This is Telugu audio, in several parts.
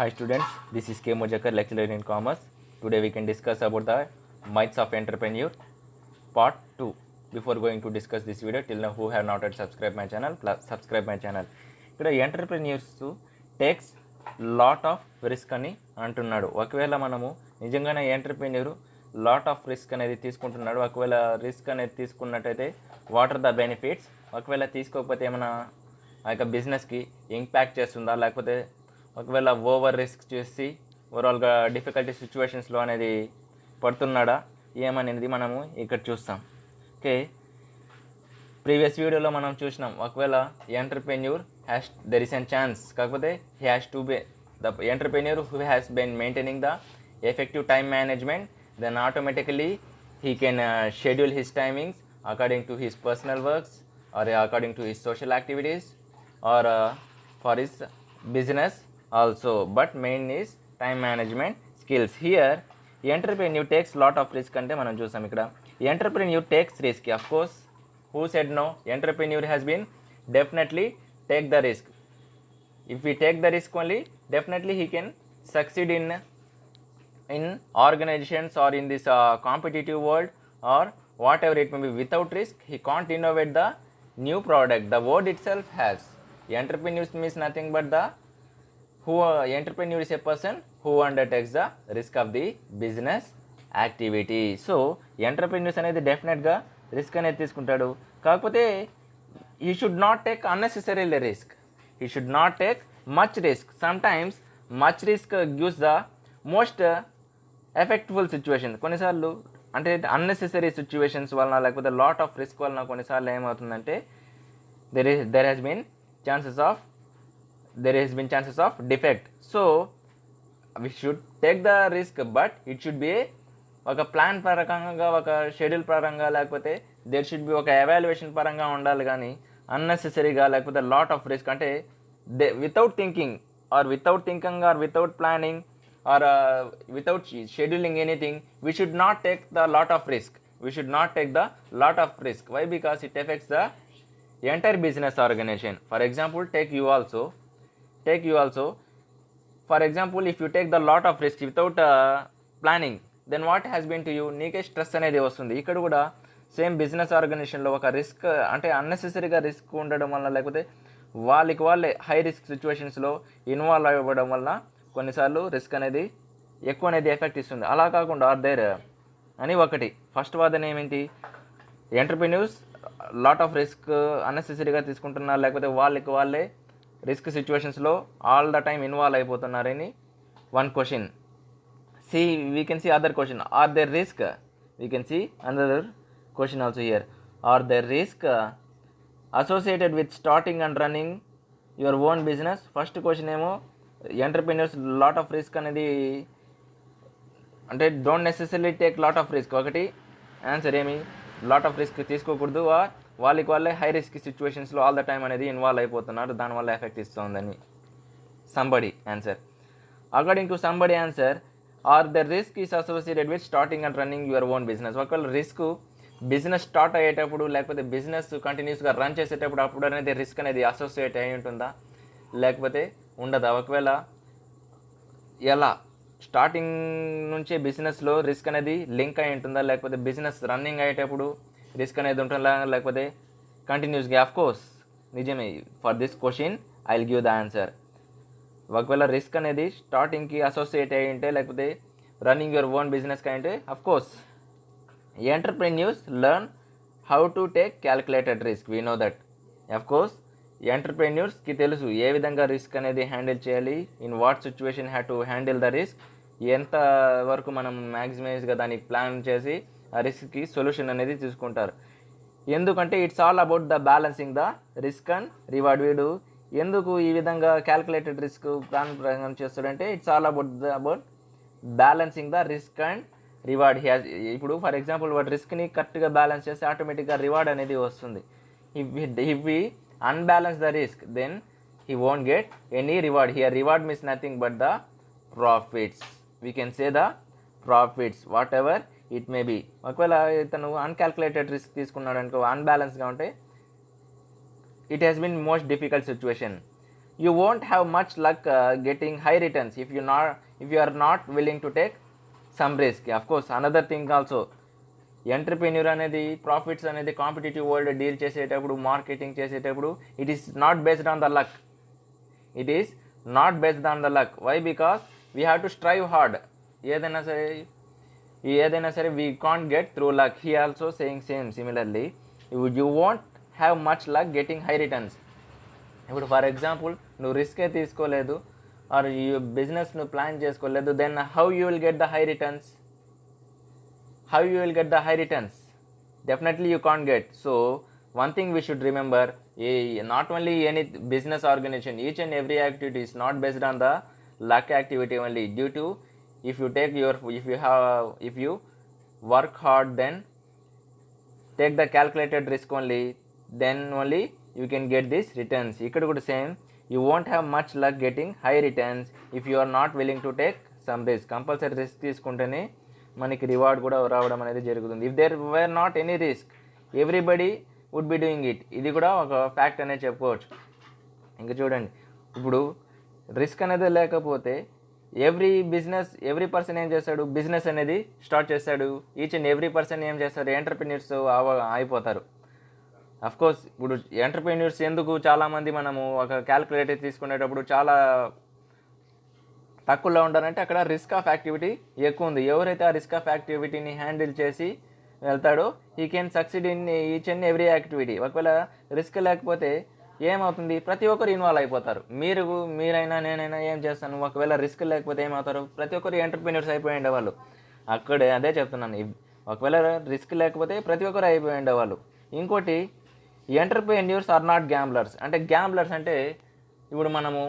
Hi students, this is K. Mojakar, lecturer in commerce. Today we can discuss about the myths of entrepreneur part 2. Before going to discuss this video, till now who have not yet subscribed my channel, plus subscribe my channel. ఇక్కడ entrepreneurs takes lot of risk అని అంటున్నాడు. ఒకవేళ మనము నిజంగానే ఎంటర్ప్రెన్యూర్ లాట్ ఆఫ్ రిస్క్ అనేది తీసుకుంటున్నాడు. ఒకవేళ రిస్క్ అనేది తీసుకున్నట్టయితే వాట్ ఆర్ ద బెనిఫిట్స్, ఒకవేళ తీసుకోకపోతే ఏమైనా ఆ యొక్క బిజినెస్కి ఇంపాక్ట్ చేస్తుందా, లేకపోతే ఒకవేళ ఓవర్ రిస్క్ చేసి ఓవరాల్గా డిఫికల్టీ సిచ్యువేషన్స్లో అనేది పడుతున్నాడా ఏమనేది మనము ఇక్కడ చూస్తాం. ఓకే, ప్రీవియస్ వీడియోలో మనం చూసినాం ఒకవేళ entrepreneur there is an chance, కాకపోతే he has to be the entrepreneur who has been maintaining the effective time management, then automatically he can schedule his timings according to his personal works or according to his social activities or for his business also, but main is time management skills. Here entrepreneur takes lot of risk ante manam chusam. ikkada entrepreneur takes risk, of course who said no? Entrepreneur has been definitely take the risk. If we take the risk only, definitely he can succeed in organizations or in this competitive world or whatever it may be. Without risk he can't innovate the new product. The word itself has entrepreneurs means nothing but the who entrepreneur is a person who undertakes the risk of the business activity. So entrepreneurs అనేది డెఫినెట్గా రిస్క్ అనేది తీసుకుంటాడు. కాకపోతే he should not take unnecessarily risk. He should not take much risk. Sometimes much risk gives the most effectful situation. కొన్నిసార్లు అంటే అన్నెసెసరీ సిచ్యువేషన్స్ వలన లేకపోతే లాట్ ఆఫ్ రిస్క్ వలన కొన్నిసార్లు ఏమవుతుందంటే there has been chances of defect. So we should take the risk, but it should be ఒక ప్లాన్ పరంగా, ఒక షెడ్యూల్ పరంగా, లేకపోతే దేర్ షుడ్ బి ఒక ఎవాల్యుయేషన్ పరంగా ఉండాలి. కానీ అన్నెసెసరీగా లేకపోతే లాట్ ఆఫ్ రిస్క్ అంటే without thinking or without planning or without scheduling anything, we should not take the lot of risk. Why? Because it affects the entire business organization. For example, take you also. For example, if you take the lot of risk without planning, then what has been to you? నీకే స్ట్రెస్ అనేది వస్తుంది. ఇక్కడ కూడా సేమ్ బిజినెస్ ఆర్గనైజేషన్లో ఒక రిస్క్ అంటే అన్నెసెసరీగా రిస్క్ ఉండడం వల్ల, లేకపోతే వాళ్ళే హై రిస్క్ సిచ్యువేషన్స్లో ఇన్వాల్వ్ అవ్వడం వల్ల కొన్నిసార్లు రిస్క్ అనేది ఎక్కువ అనేది ఎఫెక్ట్ ఇస్తుంది. అలా కాకుండా ఆర్ దేర్ అని ఒకటి ఫస్ట్ వాదన ఏమిటి, ఎంటర్ప్రెన్యూర్స్ లాట్ ఆఫ్ రిస్క్ అన్నెసెసరీగా తీసుకుంటున్నారు, లేకపోతే వాళ్ళే రిస్క్ సిచ్యువేషన్స్లో ఆల్ ద టైమ్ ఇన్వాల్వ్ అయిపోతున్నారని one question. We can see other question, are there risk? We can see another question also here, are there risk associated with starting and running your own business? First question ఏమో ఎంటర్ప్రెన్యూర్స్ లాట్ ఆఫ్ రిస్క్ అనేది అంటే don't necessary take lot of risk. ఒకటి ఆన్సర్ ఏమి, లాట్ ఆఫ్ రిస్క్ తీసుకోకూడదు, వాళ్ళే హై రిస్క్ సిచ్యువేషన్స్లో ఆల్ ద టైమ్ అనేది ఇన్వాల్వ్ అయిపోతున్నారు, దానివల్ల ఎఫెక్ట్ ఇస్తుందని somebody answer. According to somebody answer, or the risk is associated with starting and running your own business? ఒకవేళ రిస్క్ బిజినెస్ స్టార్ట్ అయ్యేటప్పుడు లేకపోతే బిజినెస్ కంటిన్యూస్గా రన్ చేసేటప్పుడు అప్పుడు అనేది రిస్క్ అనేది అసోసియేట్ అయి ఉంటుందా, లేకపోతే ఉండదా? ఒకవేళ ఎలా స్టార్టింగ్ నుంచే బిజినెస్లో రిస్క్ అనేది లింక్ అయి ఉంటుందా, లేకపోతే బిజినెస్ రన్నింగ్ అయ్యేటప్పుడు రిస్క్ అనేది ఉంటుందా, లేకపోతే కంటిన్యూస్గా? ఆఫ్ కోర్స్ నిజమే. For this question I will give the answer. ఒకవేళ రిస్క్ అనేది స్టార్టింగ్కి అసోసియేట్ అయి ఉంటే, లేకపోతే రన్నింగ్ యువర్ ఓన్ బిజినెస్కి అయి ఉంటే, of course entrepreneurs learn how to take calculated risk. We know that. Of course ఎంటర్ప్రెన్యూర్స్కి తెలుసు ఏ విధంగా రిస్క్ అనేది హ్యాండిల్ చేయాలి, in what situation have to handle the risk, ఎంత వరకు మనం మ్యాక్సిమైజ్గా దానికి ప్లాన్ చేసి ఆ రిస్క్కి సొల్యూషన్ అనేది తీసుకుంటారు. ఎందుకంటే it's all about the balancing the risk and reward. వీడు ఎందుకు ఈ విధంగా క్యాలిక్యులేటెడ్ రిస్క్ ప్లాన్ ప్రకారం చేస్తాడంటే it's all about balancing the risk and reward. ఇప్పుడు ఫర్ ఎగ్జాంపుల్ వాడు రిస్క్ని కరెక్ట్గా బ్యాలెన్స్ చేస్తే ఆటోమేటిక్గా రివార్డ్ అనేది వస్తుంది. If we unbalance the risk, then he won't get any reward. Here reward means nothing but the profits. We can say the profits whatever it may be. ఒకవేళ తను అన్కాల్కులేటెడ్ రిస్క్ తీసుకున్నాడు అనుకో, అన్బ్యాలెన్స్గా ఉంటే it has been most difficult situation. you won't have much luck getting high returns if you are not willing to take some risk. Of course, another thing also, entrepreneur అనేది ప్రాఫిట్స్ అనేది కాంపిటేటివ్ వరల్డ్ డీల్ చేసేటప్పుడు, మార్కెటింగ్ చేసేటప్పుడు, it is not based on the luck. It is not based on the luck. Why? Because we have to strive hard. ఏదైనా సరే we can't get through luck. He also saying same similarly, you won't have much luck getting high returns. ఇప్పుడు ఫర్ ఎగ్జాంపుల్ నువ్వు రిస్కే తీసుకోలేదు, ఆర్ ఈ బిజినెస్ నువ్వు ప్లాన్ చేసుకోలేదు, then how you will get the high returns? How you will get the high returns? Definitely you can't get. So one thing we should remember, not only any business organization, each and every activity is not based on the luck activity only. Due to if you work hard, then take the calculated risk only, then only you can get these returns. Ikkada kuda same, you won't have much luck getting high returns if you are not willing to take some risk. Compulsory risk తీసుకుంటేనే మనకి రివార్డ్ కూడా రావడం అనేది జరుగుతుంది. If there were not any risk, everybody would be doing it. ఇది కూడా ఒక ఫ్యాక్ట్ అనేది చెప్పుకోవచ్చు. ఇంకా చూడండి, ఇప్పుడు రిస్క్ అనేది లేకపోతే ఎవ్రీ పర్సన్ ఏం చేస్తాడు? బిజినెస్ అనేది స్టార్ట్ చేస్తాడు. ఈచ్ అండ్ ఎవ్రీ పర్సన్ ఏం చేస్తారు? ఎంటర్ప్రెన్యూర్స్ అయిపోతారు. అఫ్కోర్స్ ఇప్పుడు ఎంటర్ప్రెన్యూర్స్ ఎందుకు చాలామంది మనము ఒక క్యాల్కులేటర్ తీసుకునేటప్పుడు చాలా తక్కువలో ఉంటారంటే అక్కడ రిస్క్ ఆఫ్ యాక్టివిటీ ఎక్కువ ఉంది. ఎవరైతే ఆ రిస్క్ ఆఫ్ యాక్టివిటీని హ్యాండిల్ చేసి వెళ్తాడో he can succeed in each and every activity. ఒకవేళ రిస్క్ లేకపోతే ఏమవుతుంది? ప్రతి ఒక్కరు ఇన్వాల్వ్ అయిపోతారు. మీరైనా నేనైనా ఏం చేస్తాను? ఒకవేళ రిస్క్ లేకపోతే ఏమవుతారు? ప్రతి ఒక్కరు ఎంటర్ప్రెన్యూర్స్ అయిపోయి ఉండేవాళ్ళు. అక్కడే అదే చెప్తున్నాను, ఒకవేళ రిస్క్ లేకపోతే ప్రతి ఒక్కరు అయిపోయి ఉండేవాళ్ళు. ఇంకోటి, ఎంటర్ప్రెన్యూర్స్ ఆర్ నాట్ గ్యాంబ్లర్స్. అంటే గ్యాంబ్లర్స్ అంటే ఇప్పుడు మనము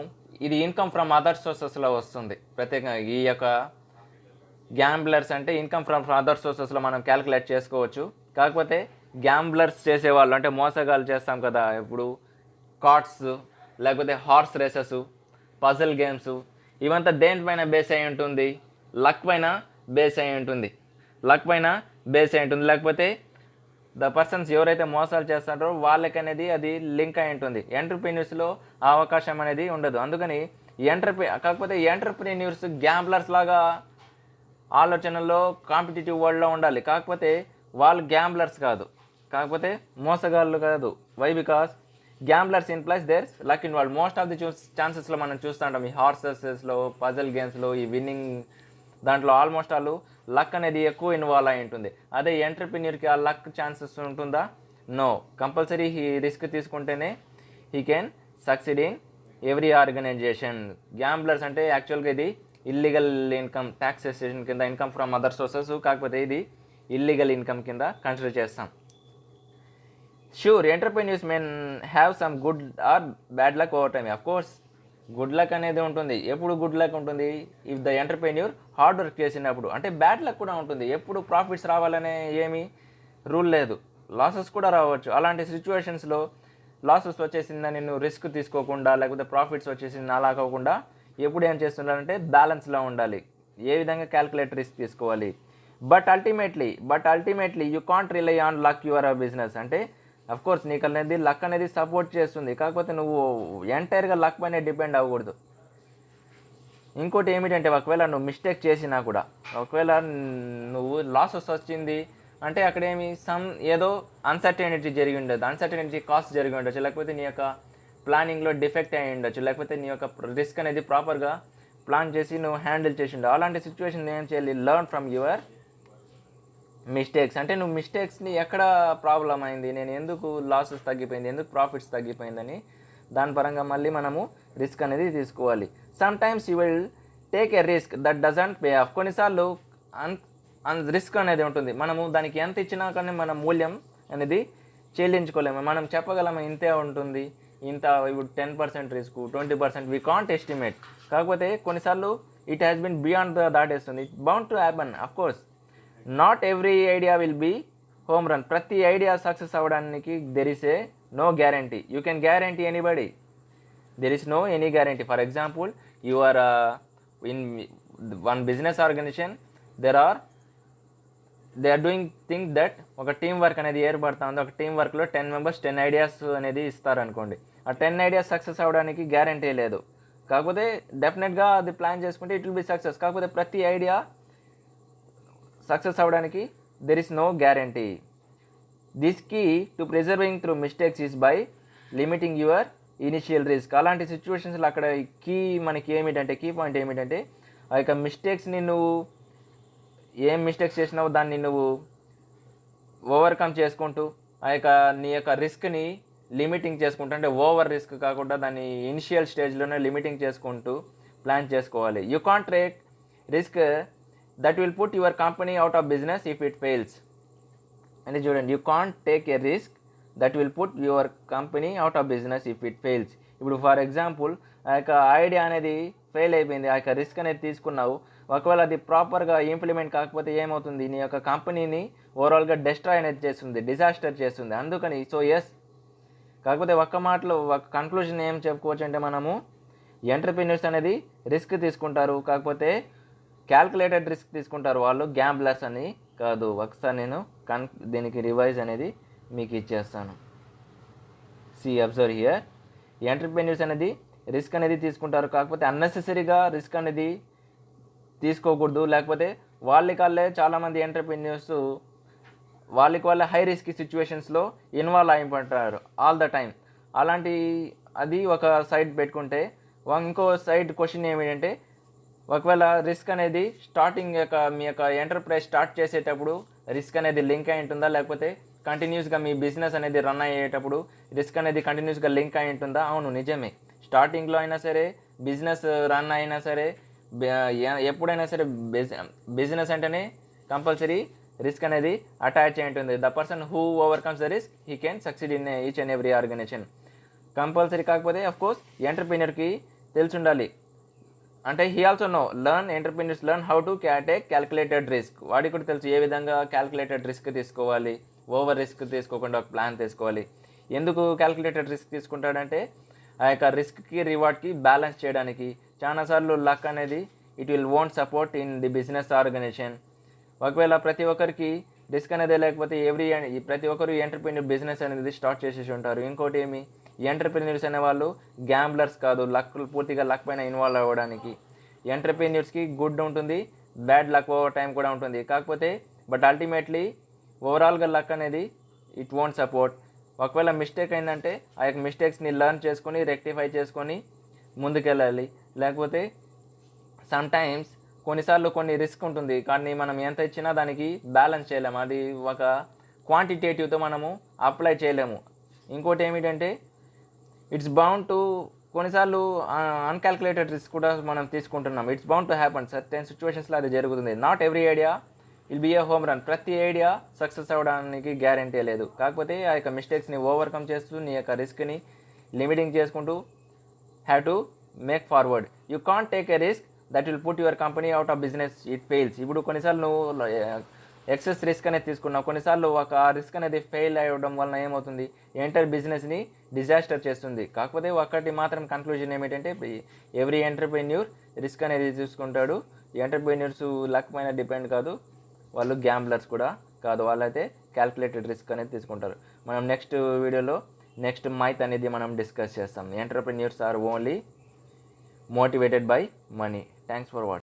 ఇది ఇన్కమ్ ఫ్రమ్ అదర్ సోర్సెస్లో వస్తుంది. ప్రత్యేకంగా ఈ యొక్క గ్యాంబ్లర్స్ అంటే ఇన్కమ్ ఫ్రమ్ అదర్ సోర్సెస్లో మనం క్యాలిక్యులేట్ చేసుకోవచ్చు. కాకపోతే గ్యాంబ్లర్స్ చేసేవాళ్ళు అంటే మోసగాళ్ళు చేస్తాం కదా, ఇప్పుడు కార్డ్స్, లేకపోతే హార్స్ రేసెస్, పజిల్ గేమ్స్, ఇవంతా దేనిపైన బేస్ అయి ఉంటుంది? లక్ పైన బేస్ అయి ఉంటుంది. లేకపోతే ద పర్సన్స్ ఎవరైతే మోసాలు చేస్తారో వాళ్ళకనేది అది లింక్ అయి ఉంటుంది. ఎంటర్ప్రెన్యూర్స్లో ఆ అవకాశం అనేది ఉండదు. అందుకని కాకపోతే ఎంటర్ప్రెన్యూర్స్ గ్యాంబ్లర్స్ లాగా ఆలోచనలో కాంపిటేటివ్ వరల్డ్లో ఉండాలి. కాకపోతే వాళ్ళు గ్యాంబ్లర్స్ కాదు, కాకపోతే మోసగాళ్ళు కాదు. Why? Because gamblers implies there's luck involve. Most of the ఛాన్సెస్లో మనం చూస్తుంటాం ఈ హార్సెస్లో, పజల్ గేమ్స్లో, ఈ విన్నింగ్ దాంట్లో ఆల్మోస్ట్ వాళ్ళు లక్ అనేది ఎక్కువ ఇన్వాల్వ్ అయి ఉంటుంది. అదే ఎంటర్ప్రెన్యూర్కి ఆ లక్ ఛాన్సెస్ ఉంటుందా? నో. కంపల్సరీ రిస్క్ తీసుకుంటేనే he can succeed in every organisation. Gamblers అంటే యాక్చువల్గా ఇది ఇల్లీగల్ ఇన్కమ్, ట్యాక్సేషన్ కింద ఇన్కమ్ ఫ్రమ్ అదర్ సోర్సెస్, కాకపోతే ఇది ఇల్లీగల్ ఇన్కమ్ కింద కన్సిడర్ చేస్తాం. Sure, entrepreneurs may have some good or bad luck over time. Of course good luck అనేది ఉంటుంది. ఎప్పుడు గుడ్ లక్ ఉంటుంది? If the entrepreneur hard work చేసినప్పుడు. అంటే బ్యాడ్ లక్ కూడా ఉంటుంది. ఎప్పుడు ప్రాఫిట్స్ రావాలనే ఏమీ రూల్ లేదు, లాసెస్ కూడా రావచ్చు. అలాంటి సిచ్యువేషన్స్లో లాసెస్ వచ్చేసిందని నువ్వు రిస్క్ తీసుకోకుండా, లేకపోతే ప్రాఫిట్స్ వచ్చేసింది అలా కాకుండా ఎప్పుడు ఏం చేస్తున్నారంటే బ్యాలెన్స్లో ఉండాలి. ఏ విధంగా క్యాల్కులేట్ రిస్క్ తీసుకోవాలి. But ultimately you can't rely on luck your business. అంటే అఫ్కోర్స్ నీకు అనేది లక్ అనేది సపోర్ట్ చేస్తుంది, కాకపోతే నువ్వు ఎంటైర్గా లక్ పైన డిపెండ్ అవ్వకూడదు. ఇంకోటి ఏమిటంటే, ఒకవేళ నువ్వు మిస్టేక్ చేసినా కూడా, ఒకవేళ నువ్వు లాసెస్ వచ్చింది అంటే అక్కడేమి ఏదో అన్సర్టెనిటీ జరిగి ఉండదు, అన్సర్టెనిటీ కాస్ట్ జరిగి ఉండొచ్చు, లేకపోతే నీ యొక్క ప్లానింగ్లో డిఫెక్ట్ అయ్యి ఉండొచ్చు, లేకపోతే నీ యొక్క రిస్క్ అనేది ప్రాపర్గా ప్లాన్ చేసి నువ్వు హ్యాండిల్ చేసి ఉండవు. అలాంటి సిచ్యువేషన్ ఏం చేయాలి? Learn from your mistakes. అంటే నువ్వు మిస్టేక్స్ని ఎక్కడ ప్రాబ్లం అయింది, నేను ఎందుకు లాసెస్ తగ్గిపోయింది, ఎందుకు ప్రాఫిట్స్ తగ్గిపోయిందని దాని పరంగా మళ్ళీ మనము రిస్క్ అనేది తీసుకోవాలి. Some times you will take a risk that doesn't pay of. కొన్నిసార్లు రిస్క్ అనేది ఉంటుంది, మనము దానికి ఎంత ఇచ్చినా కానీ మన మూల్యం అనేది చెల్లించుకోలేము. మనం చెప్పగలము ఇంతే ఉంటుంది, ఇంత ఇప్పుడు 10% రిస్క్, 20%, వీ కాంట్ ఎస్టిమేట్. కాకపోతే కొన్నిసార్లు ఇట్ హ్యాస్ బిన్ బియాండ్ దాటేస్తుంది. It bound to happen. Of course not every idea will be home run. ప్రతి ఐడియా సక్సెస్ అవ్వడానికి there is a no guarantee. You can guarantee anybody, there is no any guarantee. For example, you are in one business organization, they are doing think that ఒక టీం వర్క్ అనేది ఏర్పడుతుంది. ఒక టీం వర్క్లో 10 మెంబర్స్ 10 ఐడియాస్ అనేది ఇస్తారనుకోండి. ఆ 10 ఐడియాస్ సక్సెస్ అవ్వడానికి గ్యారంటీ లేదు. కాకపోతే డెఫినెట్గా అది ప్లాన్ చేసుకుంటే ఇట్ విల్ బి సక్సెస్. కాకపోతే ప్రతి ఐడియా సక్సెస్ అవ్వడానికి there is no guarantee. This key to preserving through mistakes is by limiting your initial risk. అలాంటి సిచ్యువేషన్స్లో అక్కడ కీ పాయింట్ ఏమిటంటే ఆ యొక్క మిస్టేక్స్ని నువ్వు ఏం మిస్టేక్స్ చేసినావు దాన్ని నువ్వు ఓవర్కమ్ చేసుకుంటూ ఆ యొక్క నీ యొక్క రిస్క్ని లిమిటింగ్ చేసుకుంటూ, అంటే ఓవర్ రిస్క్ కాకుండా దాన్ని ఇనిషియల్ స్టేజ్లోనే లిమిటింగ్ చేసుకుంటూ ప్లాన్ చేసుకోవాలి. You can't take risk that will put your company out of business if it fails. అంటే చూడండి, you can't take a risk that will put your company out of business if it fails. ఇప్పుడు ఫర్ ఎగ్జాంపుల్ ఆ యొక్క ఐడియా అనేది ఫెయిల్ అయిపోయింది, ఆ యొక్క రిస్క్ అనేది తీసుకున్నావు, ఒకవేళ అది ప్రాపర్గా ఇంప్లిమెంట్ కాకపోతే ఏమవుతుంది, నీ యొక్క కంపెనీని ఓవరాల్గా డెస్ట్రాయ్ అనేది చేస్తుంది, డిజాస్టర్ చేస్తుంది. అందుకని కాకపోతే ఒక్క మాటలో ఒక కన్క్లూజన్ ఏం చెప్పుకోవచ్చు అంటే మనము ఎంటర్‌ప్రెన్యూర్స్ అనేది రిస్క్ తీసుకుంటారు, కాకపోతే క్యాల్కులేటెడ్ రిస్క్ తీసుకుంటారు. వాళ్ళు గ్యాంబ్లర్స్ అని కాదు. ఒకసారి నేను దీనికి రివైజ్ అనేది మీకు ఇచ్చేస్తాను. అబ్జర్వ్ హియర్, ఎంటర్‌ప్రెన్యూర్స్ అనేది రిస్క్ అనేది తీసుకుంటారు, కాకపోతే అన్నెసెసరీగా రిస్క్ అనేది తీసుకోకూడదు. లేకపోతే వాళ్ళే చాలామంది ఎంటర్‌ప్రెన్యూర్స్ వాళ్ళే హై రిస్క్ సిచ్యువేషన్స్లో ఇన్వాల్వ్ అయిపోతారు ఆల్ ద టైమ్. అలాంటి అది ఒక సైడ్ పెట్టుకుంటే, ఇంకో సైడ్ క్వశ్చన్ ఏమిటంటే, ఒకవేళ రిస్క్ అనేది మీ యొక్క ఎంటర్ప్రైజ్ స్టార్ట్ చేసేటప్పుడు రిస్క్ అనేది లింక్ అయి ఉంటుందా, లేకపోతే కంటిన్యూస్గా మీ బిజినెస్ అనేది రన్ అయ్యేటప్పుడు రిస్క్ అనేది కంటిన్యూస్గా లింక్ అయి ఉంటుందా? అవును, నిజమే. స్టార్టింగ్లో అయినా సరే, బిజినెస్ రన్ అయినా సరే, ఎప్పుడైనా సరే బిజినెస్ అంటేనే కంపల్సరీ రిస్క్ అనేది అటాచ్ అయి ఉంటుంది. The person who overcomes the risk he can succeed in each and every organisation. Compulsory. కాకపోతే అఫ్కోర్స్ ఎంటర్‌ప్రెన్యూర్కి తెలిసి ఉండాలి. అంటే he also entrepreneurs learn how to take calculated risk. వాడికి కూడా తెలుసు ఏ విధంగా క్యాల్కులేటెడ్ రిస్క్ తీసుకోవాలి, ఓవర్ రిస్క్ తీసుకోకుండా ఒక ప్లాన్ తీసుకోవాలి. ఎందుకు క్యాల్కులేటెడ్ రిస్క్ తీసుకుంటాడంటే ఆ యొక్క రిస్క్కి రివార్డ్కి బ్యాలెన్స్ చేయడానికి. చాలాసార్లు లక్ అనేది it will won't support in the business organisation. ఒకవేళ ప్రతి ఒక్కరికి రిస్క్ అనేది లేకపోతే ప్రతి ఒక్కరు ఎంటర్‌ప్రెన్యూర్ బిజినెస్ అనేది స్టార్ట్ చేసేసి ఉంటారు. ఇంకోటి ఎంటర్‌ప్రెన్యూర్స్ అనేవాళ్ళు గ్యాంబ్లర్స్ కాదు, పూర్తిగా లక్ పైన ఇన్వాల్వ్ అవ్వడానికి. ఎంటర్‌ప్రెన్యూర్స్కి గుడ్ ఉంటుంది, బ్యాడ్ లక్ ఓవర్ టైం కూడా ఉంటుంది. కాకపోతే అల్టిమేట్లీ ఓవరాల్గా లక్ అనేది ఇట్ వోంట్ సపోర్ట్. ఒకవేళ మిస్టేక్ అయిందంటే ఆ యొక్క మిస్టేక్స్ని లెర్న్ చేసుకొని రెక్టిఫై చేసుకొని ముందుకెళ్ళాలి. లేకపోతే సమ్టైమ్స్ కొన్నిసార్లు కొన్ని రిస్క్ ఉంటుంది, కానీ మనం ఎంత ఇచ్చినా దానికి బ్యాలెన్స్ చేయలేము. అది ఒక క్వాంటిటేటివ్తో మనము అప్లై చేయలేము. ఇంకోటి ఏమిటంటే ఇట్స్ బౌండ్ టు కొన్నిసార్లు అన్కాల్కులేటెడ్ రిస్క్ కూడా మనం తీసుకుంటున్నాం. It's bound to happen. Certain సిచ్యువేషన్స్లో అది జరుగుతుంది. Not every idea will be a home run. ప్రతి ఐడియా సక్సెస్ అవ్వడానికి గ్యారంటీ లేదు. కాకపోతే ఆ యొక్క మిస్టేక్స్ని ఓవర్కమ్ చేస్తూ నీ యొక్క రిస్క్ని లిమిటింగ్ చేసుకుంటూ have to make forward. You can't take a risk that will put your company out of business it fails. ఇప్పుడు కొన్నిసార్లు నువ్వు ఎక్సెస్ రిస్క్ అనేది తీసుకున్నావు, కొన్నిసార్లు ఒక రిస్క్ అనేది ఫెయిల్ అవ్వడం వలన ఏమవుతుంది, బిజినెస్ని డిజాస్టర్ చేస్తుంది. కాకపోతే ఒకటి మాత్రం కన్క్లూజన్ ఏమిటంటే ఎవ్రీ ఎంటర్‌ప్రెన్యూర్ రిస్క్ అనేది తీసుకుంటాడు. ఎంటర్‌ప్రెన్యూర్స్ లక్ పైన డిపెండ్ కాదు, వాళ్ళు గ్యాంబ్లర్స్ కూడా కాదు, వాళ్ళైతే క్యాల్కులేటెడ్ రిస్క్ అనేది తీసుకుంటారు. మనం నెక్స్ట్ వీడియోలో నెక్స్ట్ మైత్ అనేది మనం డిస్కస్ చేస్తాం. Entrepreneurs are only motivated by money. Thanks for watching.